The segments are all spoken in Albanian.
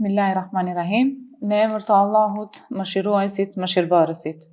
Bismillahirrahmanirrahim. Në emër të Allahut, mëshiruesit, mëshirbërësit.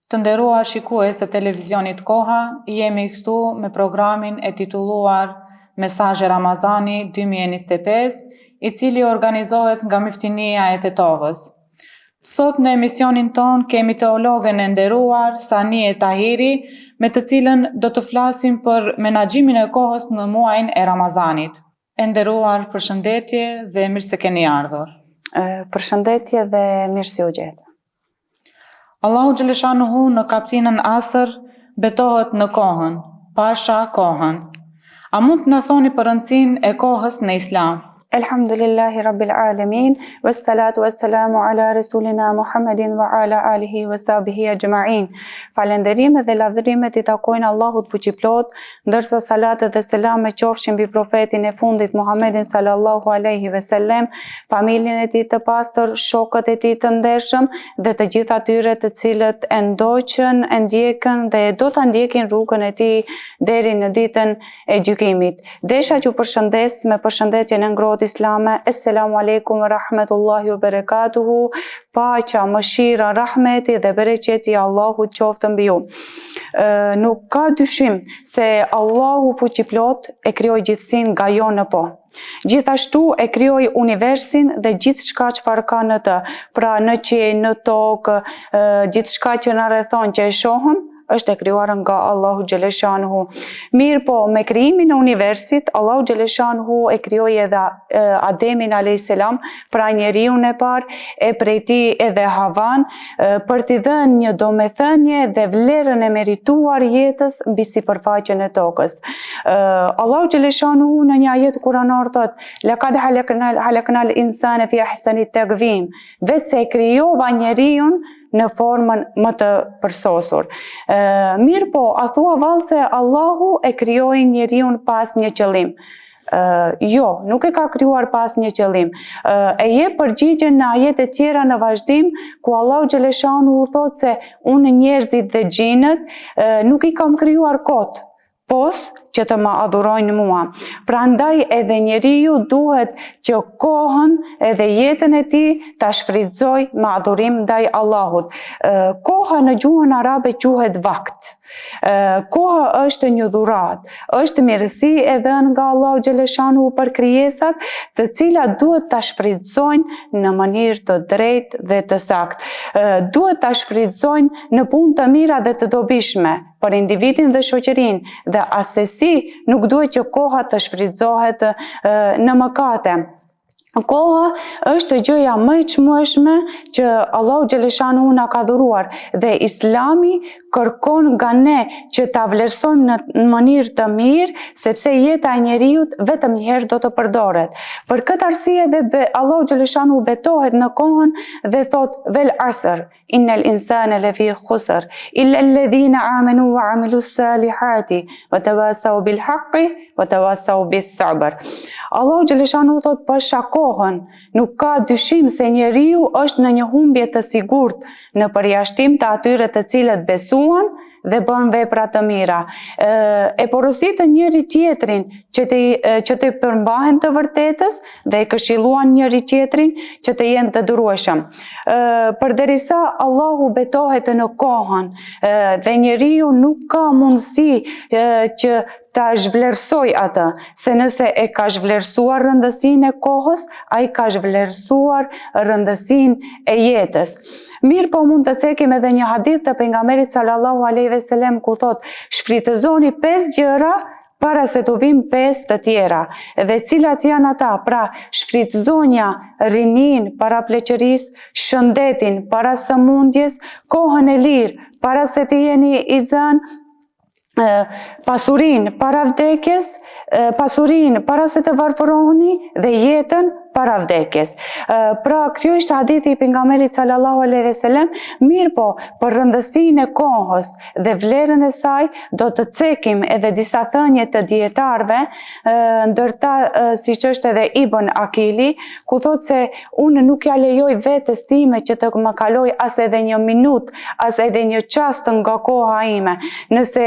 Të nderuar shikues të televizionit Koha, jemi këtu me programin e titulluar Mesazhe Ramazani 2025, i cili organizohet nga Miftinia e Tetovës. Sot në emisionin ton kemi teologen e nderuar Sanie Tahiri, me të cilën do të flasim për menaxhimin e kohës në muajin e Ramazanit. E nderuar, përshëndetje dhe mirë se keni ardhur. Përshëndetje dhe mirë se u gjetë. Allahu xhaleshanuhu në kapitullin Asr betohet në kohën, pasha kohën. A mund të na thoni për rëndësinë e kohës në Islam? Elhamdulillahi Rabbil Alamin, wassalatu wassalamu ala Rasulina Muhammedin wa ala alihi wa sahbihi ajma'in. Falënderimet dhe lavdërimet i takojnë Allahut fuqiplot, ndërsa salatet dhe selamet qofshin mbi profetin e fundit Muhammedin sallallahu alaihi wasallam, familjen e tij të pastër, shokët e tij të ndershëm dhe të gjithë atyre të cilët e ndoqën, e ndjekën dhe do ta ndjekin rrugën e tij deri në ditën e gjykimit. Desha që përshëndes me përshëndetjen e ngrohtë islame. Assalamu alaikum wa rahmetullahi wa barakatuhu. Paqja, mëshira, rahmeti dhe bereqeti i Allahut qoftë mbi ju. Nuk ka dyshim se Allahu fuqiplot e krijoi gjithësinë nga jo në po. Gjithashtu e krijoi universin dhe gjithçka çfarë ka në të. Pra në qiell, në tokë, gjithçka që na rrethon që e shohim, është e krijuar nga Allahu xhaleshanuhu. Mirë po, me krijimin e universit, Allahu xhaleshanuhu e krijoi edhe Ademin alayhis salam, pra njeriu e parë, e prej tij edhe Havan, për t'i dhënë një domethënie dhe vlerën e merituar jetës mbi sipërfaqen e tokës. Allahu xhaleshanuhu në një ajet kuranor thotë: "Laqad halaknal insana fi ahsani taqvim", vetë se e krijova njeriu në formën më të përsosur. Mirë po, a thua vallë se Allahu e krijoi njeriu pas një qëllim? Jo, nuk e ka krijuar pas një qëllim. E jep përgjigjen në ajete tjera në vazhdim, ku Allahu xhaleshanuhu thotë se unë njerëzit dhe xhinët nuk i kam krijuar kot, pos që të ma adhurojnë mua. Prandaj edhe njeriu duhet që kohën edhe jetën e tij ta shfrytëzoj me adhurim ndaj Allahut. Koha në gjuhën arabe quhet vakt. Koha është një dhuratë, është mirësi e dhënë nga Allahu xhaleshanuhu për krijesat, të cilat duhet ta shfrytëzojnë në mënyrë të drejtë dhe të saktë. Duhet ta shfrytëzojnë në punë të mira dhe të dobishme për individin dhe shoqërinë, dhe asesi nuk duhet që koha të shfrytëzohet në mëkate. Koha është gjëja më e çmueshme që Allahu xhaleshanuhu na ka dhuruar, dhe Islami kërkon nga ne që ta vlerësojmë në mënyrë të mirë, sepse jeta e njeriut vetëm një herë do të përdoret. Për këtë arsye dhe Allahu xhaleshanuhu betohet në kohën dhe thot: "Vel asr, innal insana lafi khusr, illa alladhina amanu wa amilus salihati wa tawasaw bil haqqi wa tawasaw bis sabr." Allahu xhaleshanuhu thot pasha kohën, nuk ka dyshim se njeriu është në një humbje të sigurt në përjashtim të atyre të cilët besuan dhe bën vepra të mira. E porositën njëri tjetrin që të përmbahen të vërtetës dhe e këshilluan njëri tjetrin që të jenë të durueshëm. Përderisa Allahu betohet në kohën dhe njeriu nuk ka mundësi që ta zhvlerësoj atë, se nëse e ka zhvlerësuar rëndësinë e kohës, ai ka zhvlerësuar rëndësinë e jetës. Mirë po, mund të cekim edhe një hadith të pejgamberit sallallahu alaihi wasallam ku thotë: "Shfrytëzoni 5 gjëra para se të vinë 5 të tjera." Dhe cilat janë ata? Pra, shfrytëzonja rinin para pleqërisë, shëndetin para sëmundjes, kohën e lirë para se të jeni i zënë, pasurin para vdekjes, pasurin para se të varfëroheni dhe jetën para vdekjes. Pra, kjo ishte hadithi i pejgamberit sallallahu alaihi wasallam. Mirë po, për rëndësinë e kohës dhe vlerën e saj do të cekim edhe disa thënie të dietarëve, ndërta siç është edhe Ibn Akili, ku thotë se unë nuk ja lejoj vetes time që të më kaloj as edhe një minutë, as edhe një çast nga koha ime. Nëse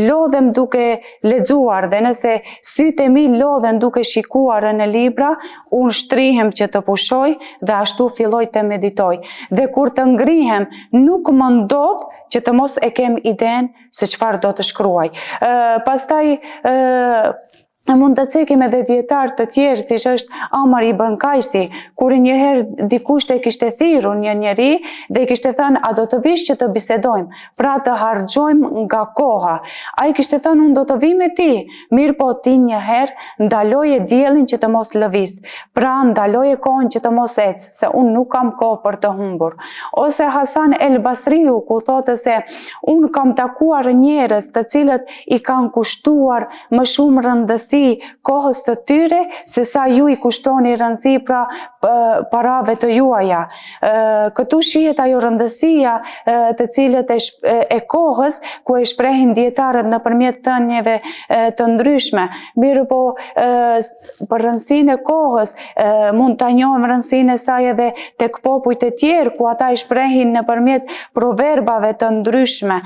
lodhem duke lexuar dhe nëse sytë e mi lodhen duke shikuar në libra, unë shtrihem që të pushoj dhe ashtu filloj të meditoj. Dhe kur të ngrihem, nuk më ndodh që të mos e kem iden se çfarë do të shkruaj. Pastaj mund të cekim edhe dietar të tjerë, siç është Amar ibn Kajsi, kur njëherë dikush e kishte thirrur një njeri dhe i kishte thënë, a do të vish që të bisedojmë, pra të harxojmë nga koha. Ai kishte thënë, unë do të vi me ti, mirë po ti njëherë ndaloje diellin që të mos lëviz, pra ndaloje kohën që të mos ecë, se unë nuk kam kohë për të humbur. Ose Hasan el Basriu, ku thotë se unë kam takuar njerëz të cilët i kanë kushtuar më shumë rëndësi kohës të tyre se sa ju i kushtoni rëndësi pra parave të juaja. Këtu shihet ajo rëndësia të cilët e kohës, ku e shprehin dietarët nëpërmjet thënieve të ndryshme. Mirë po për rëndësinë e kohës mund ta njohim rëndësinë e saj edhe tek popujt e tjerë, ku ata e shprehin nëpërmjet proverbave të ndryshme.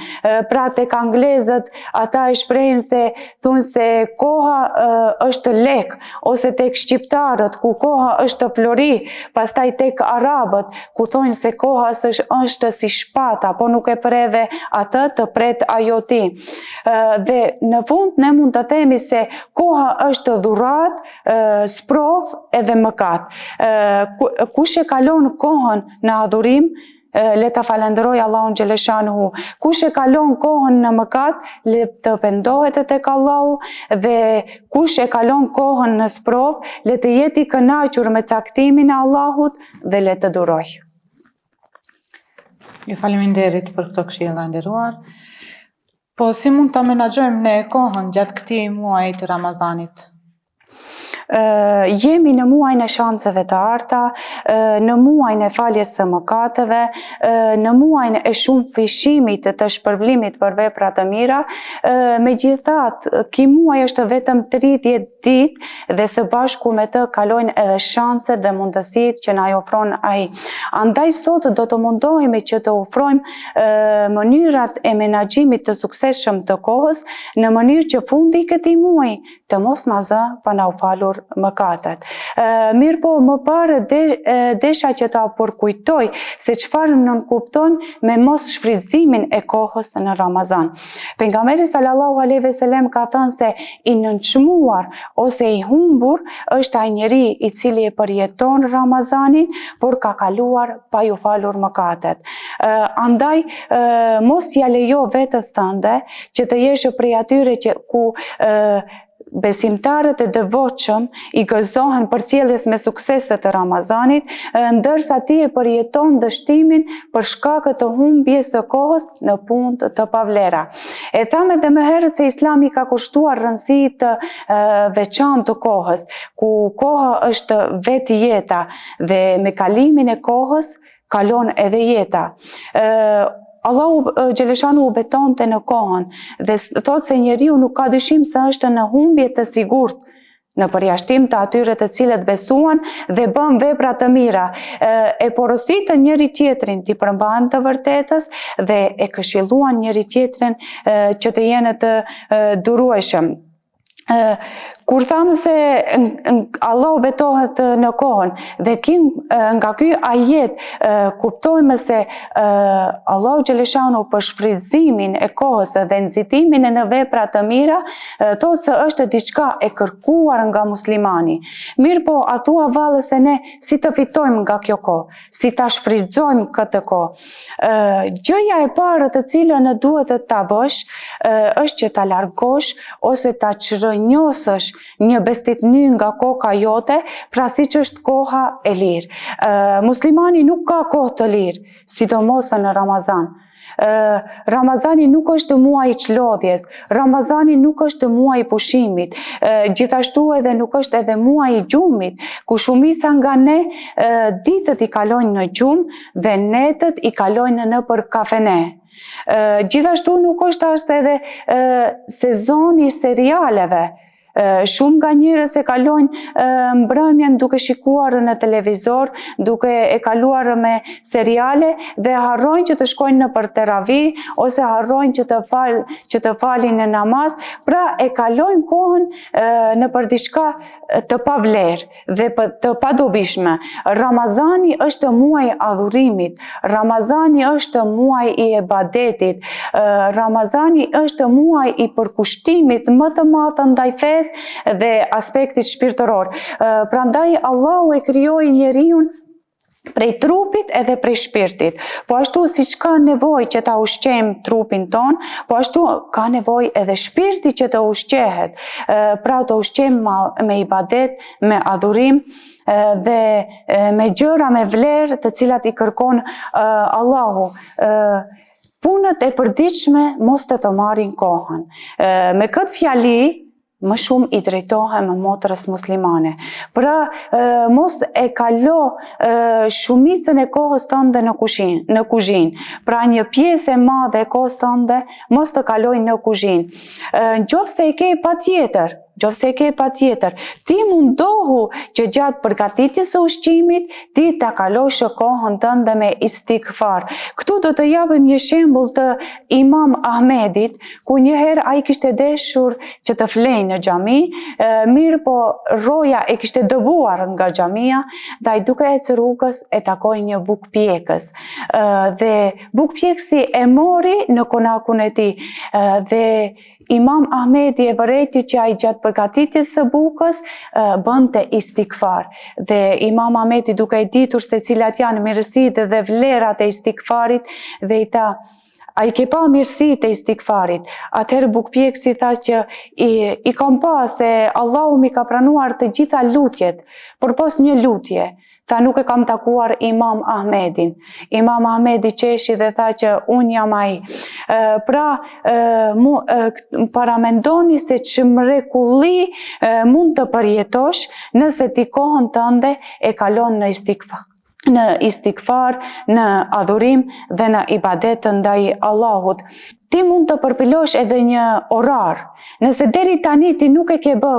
Pra tek anglezët ata e shprehin se thonë se koha është lek, ose tek shqiptarët ku koha është flori, pastaj tek arabët ku thonë se koha është si shpata, po nuk e preve atë, të pret ajo ti. Dhe në fund ne mund të themi se koha është dhurat, sprov edhe mëkat. Kush e kalon kohën në adhurim, le ta falenderoj Allahun xhaleshanuhu. Kush e kalon kohën në mëkat, le të pendohet tek Allahu, dhe kush e kalon kohën në sprov, le të jetë i kënaqur me caktimin e Allahut dhe le të duroj. Ju faleminderit për këto këshilla nderuar. Po si mund ta menaxhojmë ne kohën gjatë këtij muaji të Ramazanit? Jemi në muajin e shanceve të arta, në muajin e faljes së mëkateve, në muajin e shumë fishimit të shpërblimit për vepra të mira. Megjithatë, ky muaj është vetëm 30 ditë dhe së bashku me të kalojnë edhe shanset dhe mundësitë që na i ofron ai. Andaj sot do të mundohemi që të ofrojmë mënyrat e menaxhimit të suksesshëm të kohës në mënyrë që fundi i këtij muaji të mos na zë pa na u falur mëkatet. Mirë po, më parë desha që ta përkujtoj se çfarë nënkuptojmë me mos shfrytëzimin e kohës në Ramazan. Pejgamberi sallallahu alaihi wasallam ka thënë se i nënçmuar ose i humbur është ai njeri i cili e përjeton Ramazanin, por ka kaluar pa ju falur mëkatet. Andaj mos ja lejo vetes tënde që të jesh prej atyre ku besimtarët e devotshëm i gëzohen përcjelljes me suksese të Ramazanit, ndërsa ti e përjeton dështimin për shkak të humbjes së kohës në punë të pavlera. E tham edhe më herët se Islami ka kushtuar rëndësi të veçantë të kohës, ku koha është vetë jeta dhe me kalimin e kohës kalon edhe jeta. Allahu xhaleshanu u betonte në kohën dhe thotë se njeriu nuk ka dyshim se është në humbje të sigurt, në përjashtim të atyre të cilët besuan dhe bën vepra të mira. E porositë njëri tjetrin t'i përmbahen të vërtetës dhe e këshilluan njëri tjetrin që të jenë të durueshëm. Kur thamë se Allah betohet në kohën dhe nga ky ajet kuptojmë se Allahu xhaleshanu për shfrytëzimin e kohës dhe nxitimin në vepra të mira, thotë se është diçka e kërkuar nga muslimani. Mirë po, a thua vallë se ne si të fitojmë nga kjo kohë, si ta shfrytëzojmë këtë kohë. Gjëja e parë të cilën duhet të ta bësh është që ta largosh ose ta çrënjosësh një bestitny nga koka jote, pra siç është koha e lirë. Muslimani nuk ka kohë të lirë, sidomos në Ramazan. Ramazani nuk është muaj i çlodhjes, Ramazani nuk është muaj i pushimit, gjithashtu edhe nuk është edhe muaj i gjumit, ku shumica nga ne ditët i kalojnë në gjumë dhe netët i kalojnë nëpër kafene. Gjithashtu nuk është as edhe sezoni i serialeve. Shumë nga njerëz e kalojnë mbrëmjen duke shikuar në televizor, duke e kaluar me seriale dhe harrojnë që të shkojnë në për teravi ose harrojnë që të falin në namaz, pra e kalojnë kohën në për diçka të pavlerë dhe të padobishme. Ramazani është muaj i adhurimit, Ramazani është muaj i ibadetit, Ramazani është muaj i përkushtimit më të madh ndaj fesë dhe aspektit shpirtëror. Prandaj Allahu e krijoi njeriun prej trupit edhe prej shpirtit. Po ashtu siç ka nevojë që ta ushqejmë trupin ton, po ashtu ka nevojë edhe shpirti që të ushqehet. Pra të ushqejmë me ibadet, me adhurim dhe me gjëra me vlerë të cilat i kërkon Allahu. Punët e përditshme mos të marrin kohën. Me këtë fjali më shumë i drejtohem motrës muslimane. Pra mos e kalo shumicën e kohës tënde në kuzhinë. Pra një pjesë e madhe e kohës tënde mos të kaloj në kuzhinë. Nëse e ke patjetër, ti mundohu që gjatë përgatitjes së ushqimit ti ta kalosh kohën tënde me istikfar. Këtu do të japim një shembull të Imam Ahmedit, ku njëherë ai kishte deshur që të flejë në xhami, mirë po roja e kishte dëbuar nga xhamia, dhe ai duke ecë rrugës e takoi një bukpjekës. Dhe bukpjekësi e mori në konakun e tij dhe Imam Ahmedi e vërejti që ai gjatë përgatitjes së bukës bënte istikfar. Dhe Imam Ahmedi duke e ditur se cilat janë mirësitë dhe vlerat e istikfarit dhe i tha: "A i ke pa mirësitë e istikfarit?" Atëherë bukpjekësi tha që i kam pa se Allahu mi ka pranuar të gjitha lutjet, përpos një lutje. Tha: "Nuk e kam takuar Imam Ahmedin." Imam Ahmedi qeshi dhe tha që unë jam ai. Pra, paramendoni se ç'mrekulli mund të përjetosh nëse ti kohën tënde e kalon në istikfar, në adhurim dhe në ibadet ndaj Allahut. Ti mund të përpilosh edhe një orar. Nëse deri tani ti nuk e ke bë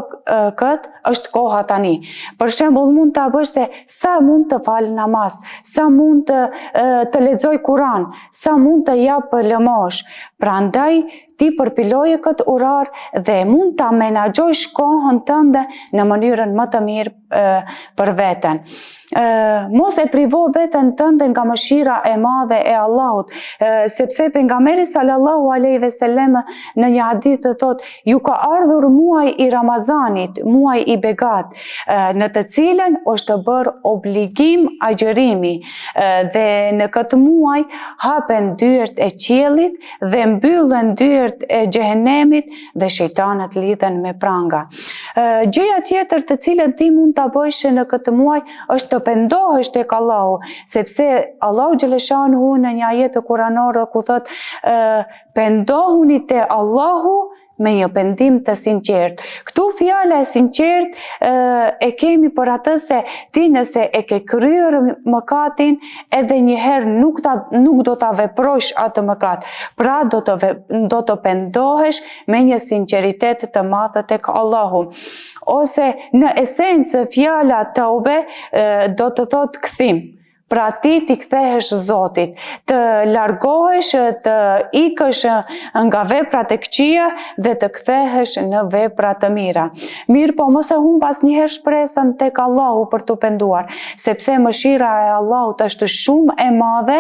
këtë, është koha tani. Për shembull, mund ta bësh se sa mund të fal namaz, sa mund të lexoj Kur'an, sa mund të jap lëmosh. Prandaj ti përpiloje këtë orar dhe mund ta menaxhosh kohën tënde në mënyrën më të mirë për veten. Mos e privo veten tënde nga mëshira e madhe e Allahut, sepse pejgamberi sallallahu alaihi wasallam në një hadith thotë: "Ju ka ardhur muaji i Ramazanit, muaji i begat, në të cilën është bërë obligim agjërimi, dhe në këtë muaj hapen dyert e qiellit dhe mbyllen dyert e xhehenemit dhe shejtanët lidhen me pranga." Gjëja tjetër të cilën ti mund ta bësh në këtë muaj është të pendohesh tek Allahu, sepse Allahu xhaleshanuhu në një ajet të Kuranore ku thotë: "Pendohuni te Allahu me një pendim të sinqert." Këtu fjala e sinqert e kemi për atë se ti nëse e ke kryer mëkatin, edhe njëherë nuk do ta veprosh atë mëkat. Pra do të pendohesh me një sinqeritet të madh tek Allahu. Ose në esencë fjala tauba do të thotë kthim. Pra ti kthehesh Zotit, të largohesh, të ikësh nga veprat e këqija dhe të kthehesh në vepra të mira. Mirë po mos e humb asnjëherë shpresën tek Allahu për të penduar, sepse mëshira e Allahut është shumë e madhe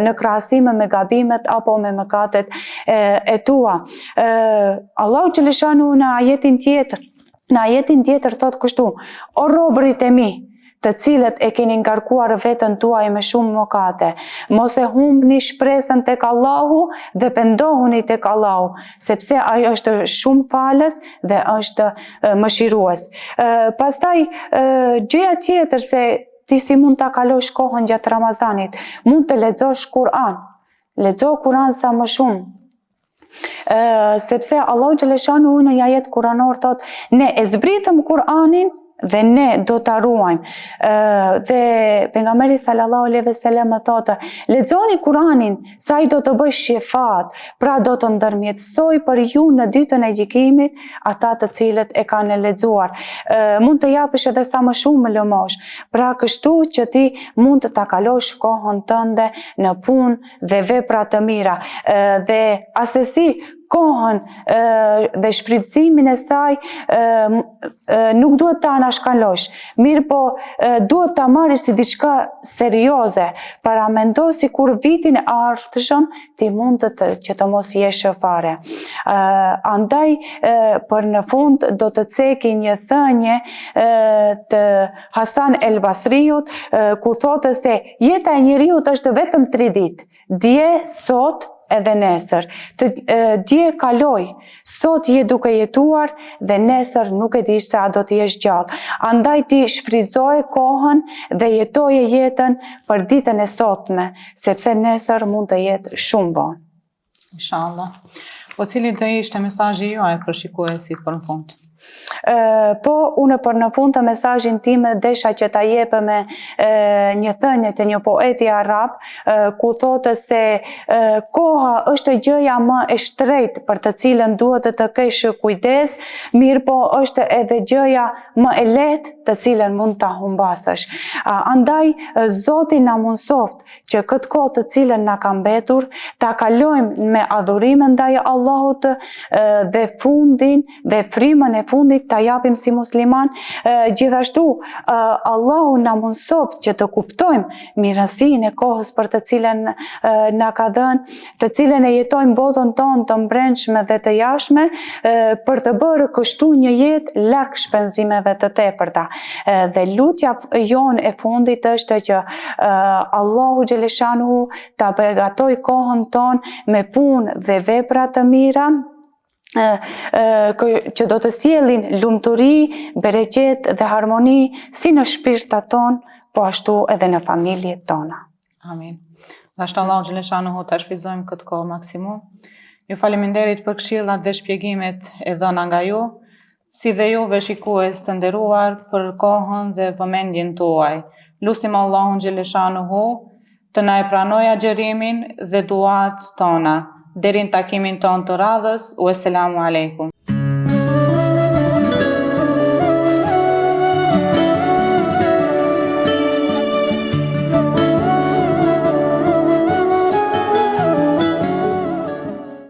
në krahasim me gabimet apo me mëkatet e tua. Allahu xhaleshanu në ajetin tjetër thotë kështu: "O robërit e mi, të cilët e keni ngarkuar veten tuaj me shumë mëkate, mos e humbni shpresën tek Allahu dhe pendohuni tek Allahu, sepse ai është shumë falës dhe është mëshirues." Pastaj gjëja tjetër se ti si mund ta kalosh kohën gjatë Ramazanit, mund të lexosh Kur'an. Lexo Kur'an sa më shumë. Sepse Allahu xhaleshanu në një ajet kuranor thot: "Ne e zbritëm Kur'anin dhe ne do ta ruajmë. Dhe pejgamberi sallallahu alejhi ve sellem thotë, lexoni Kur'anin, sa ai do të bëj shifat, pra do të ndërmjetësoj për ju në ditën e gjykimit ata të cilët e kanë lexuar. Mund të japësh edhe sa më shumë lëmosh, pra kështu që ti mund të ta kalosh kohën tënde në punë dhe vepra të mira. Dhe asesi kohën dhe shfrytëzimin e saj nuk duhet ta anashkalosh, mirë po duhet ta marrësh si diçka serioze, para mendo si kur vitin e ardhshëm ti mund që të mos jesh fare. Andaj për në fund do të ceki një thënie të Hasan el Basriut ku thotë se jeta e njeriut është vetëm 3 ditë, dje, sot edhe nesër. Dje kaloi, sot je duke jetuar dhe nesër nuk e di se a do të jesh gjallë. Andaj ti shfrytëzoje kohën dhe jetoje jetën për ditën e sotme, sepse nesër mund të jetë shumë vonë. Inshallah. Po cili do ishte mesazhi juaj për shikuesit për në fund? Po, unë për në fund të mesazhin tim desha që ta jep me një thënie të një poeti arab ku thotë se koha është gjëja më e shtrenjtë për të cilën duhet të kesh kujdes, mirë po është edhe gjëja më e lehtë të cilën mund ta humbasësh. Andaj Zoti na mundsoft që këtë kohë të cilën na ka mbetur ta kalojmë me adhurime ndaj Allahut dhe fundin dhe frymën e fundit ta japim si musliman. Gjithashtu Allahu na mundsoft që të kuptojmë mirësinë e kohës për të cilën na ka dhënë, të cilën e jetojmë botën tonë të mbrëmshme dhe të jashtme, për të bërë kështu një jetë larg shpenzimeve të tepërta. Dhe lutja jonë e fundit është që Allahu xhaleshanuhu ta begatoj kohën tonë me punë dhe vepra të mira, që do të sjellin lumturi, bereqet dhe harmoni si në shpirtat tonë, po ashtu edhe në familjet tona. Amin. Dashur Allahu xhaleshanuhu ta shfrytëzojmë këtë kohë maksimum. Ju faleminderit për këshillat dhe shpjegimet e dhëna nga ju, si dhe juve shikues të nderuar për kohën dhe vëmendjen tuaj. Lutim Allahun xhaleshanuhu të na e pranojë agjërimin dhe duat tona. Deri në takimin ton të radhës, u selamu alejkum.